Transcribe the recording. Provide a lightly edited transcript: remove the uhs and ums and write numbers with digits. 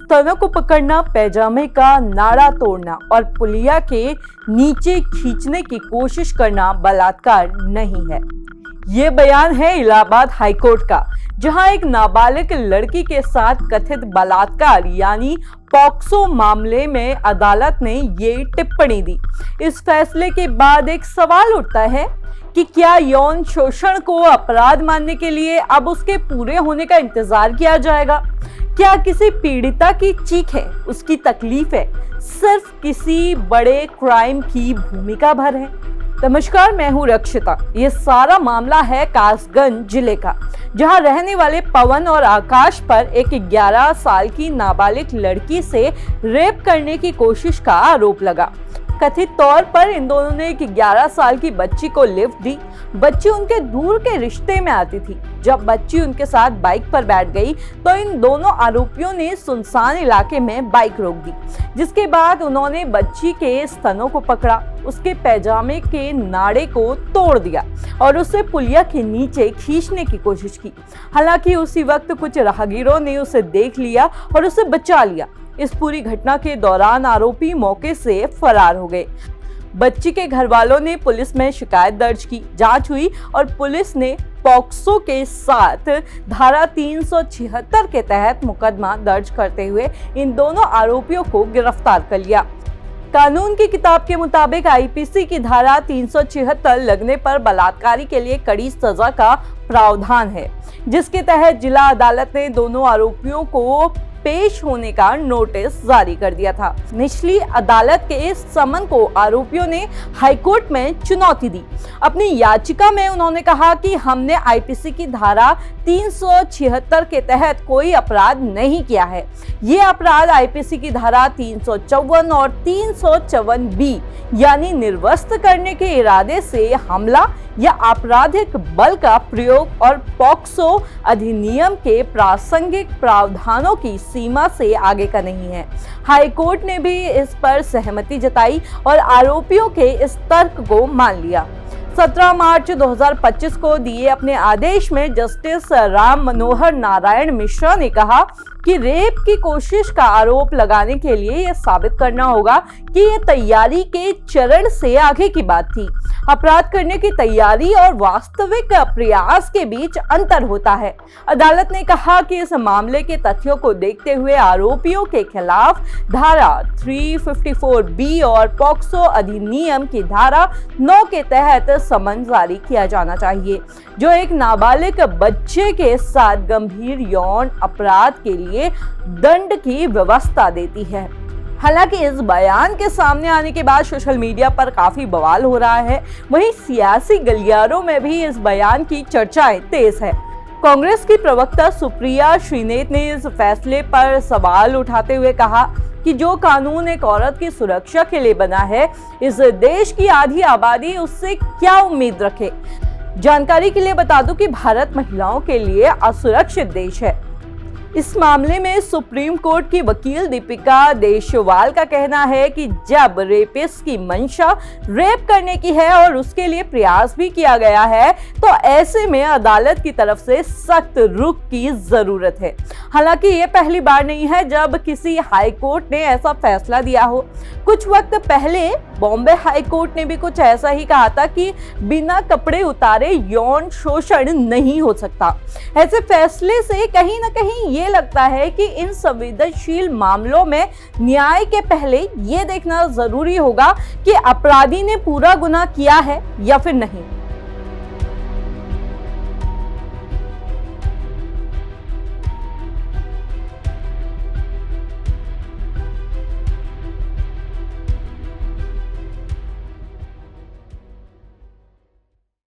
स्तनों को पकड़ना, पैजामे का नाड़ा तोड़ना और पुलिया के नीचे खींचने की कोशिश करना बलात्कार नहीं है। ये बयान है इलाहाबाद हाईकोर्ट का, जहां एक नाबालिग लड़की के साथ कथित बलात्कार यानी पॉक्सो मामले में अदालत ने ये टिप्पणी दी। इस फैसले के बाद एक सवाल उठता है कि क्या यौन शोषण को अपराध मानने के लिए अब उसके पूरे होने का इंतजार किया जाएगा? क्या किसी पीड़िता की चीख है, उसकी तकलीफ है, सिर्फ किसी बड़े क्राइम की भूमिका भर है? नमस्कार, मैं हूं रक्षिता। ये सारा मामला है कासगंज जिले का, जहां रहने वाले पवन और आकाश पर एक 11 साल की नाबालिग लड़की से रेप करने की कोशिश का आरोप लगा। कथित तौर पर इन दोनों ने एक 11 साल की बच्ची को लिफ्ट दी। बच्ची उनके दूर के रिश्ते में आती थी। जब बच्ची उनके साथ बाइक पर बैठ गई तो इन दोनों आरोपियों ने सुनसान इलाके में बाइक रोक दी, जिसके बाद उन्होंने बच्ची के स्तनों को पकड़ा, उसके पैजामे के नाड़े को तोड़ दिया और उसे पुलिया के नीचे खींचने की कोशिश की। हालांकि उसी वक्त कुछ राहगीरों ने उसे देख लिया और उसे बचा लिया। इस पूरी घटना के दौरान आरोपी मौके से फरार हो गए। बच्ची के घर वालों ने पुलिस में शिकायत दर्ज की, जांच हुई और पुलिस ने पॉक्सो के साथ धारा 376 के तहत मुकदमा दर्ज करते हुए इन दोनों आरोपियों को गिरफ्तार कर लिया। कानून की किताब के मुताबिक आईपीसी की धारा 376 लगने पर बलात्कारी के लिए कड़ी सजा का प्रावधान है, जिसके तहत जिला अदालत ने दोनों आरोपियों को पेश होने का नोटिस जारी कर दिया था। निचली अदालत के इस समन को आरोपियों ने हाईकोर्ट में चुनौती दी। अपनी याचिका में उन्होंने कहा कि हमने आईपीसी की धारा 376 के तहत कोई अपराध नहीं किया है। ये अपराध आईपीसी की धारा 354 और 354B यानी निर्वस्त्र करने के इरादे से हमला या आपराधिक बल का प्रयोग और पॉक्सो अधिनियम के प्रासंगिक प्रावधानों की सीमा से आगे का नहीं है। हाईकोर्ट ने भी इस पर सहमति जताई और आरोपियों के इस तर्क को मान लिया। 17 मार्च 2025 को दिए अपने आदेश में जस्टिस राम मनोहर नारायण मिश्रा ने कहा कि रेप की कोशिश का आरोप लगाने के लिए यह साबित करना होगा कि ये तैयारी के चरण से आगे की बात थी। अपराध करने की तैयारी और वास्तविक प्रयास के बीच अंतर होता है। अदालत ने कहा कि इस मामले के तथ्यों को देखते हुए आरोपियों के खिलाफ धारा 354B और पॉक्सो अधिनियम की धारा 9 के तहत समन जारी किया जाना चाहिए, जो एक नाबालिग बच्चे के साथ गंभीर यौन अपराध के लिए दंड की व्यवस्था देती है। हालांकि इस बयान के सामने आने के बाद सोशल मीडिया पर काफी बवाल हो रहा है। वहीं सियासी गलियारों में भी इस बयान की चर्चाएं तेज है। कांग्रेस की प्रवक्ता सुप्रिया श्रीनेत ने इस फैसले पर सवाल उठाते हुए कहा कि जो कानून एक औरत की सुरक्षा के लिए बना है, इस देश की आधी आबादी उससे क्या उम्मीद रखे। जानकारी के लिए बता दूं कि भारत महिलाओं के लिए असुरक्षित देश है। इस मामले में सुप्रीम कोर्ट की वकील दीपिका देशवाल का कहना है कि जब रेपिस्ट की मंशा रेप करने की है और उसके लिए प्रयास भी किया गया है, तो ऐसे में अदालत की तरफ से सख्त रुख की जरूरत है। हालांकि ये पहली बार नहीं है जब किसी हाई कोर्ट ने ऐसा फैसला दिया हो। कुछ वक्त पहले बॉम्बे हाई कोर्ट ने भी कुछ ऐसा ही कहा था कि बिना कपड़े उतारे यौन शोषण नहीं हो सकता। ऐसे फैसले से कहीं ना कहीं ये लगता है कि इन संवेदनशील मामलों में न्याय के पहले ये देखना जरूरी होगा कि अपराधी ने पूरा गुनाह किया है या फिर नहीं।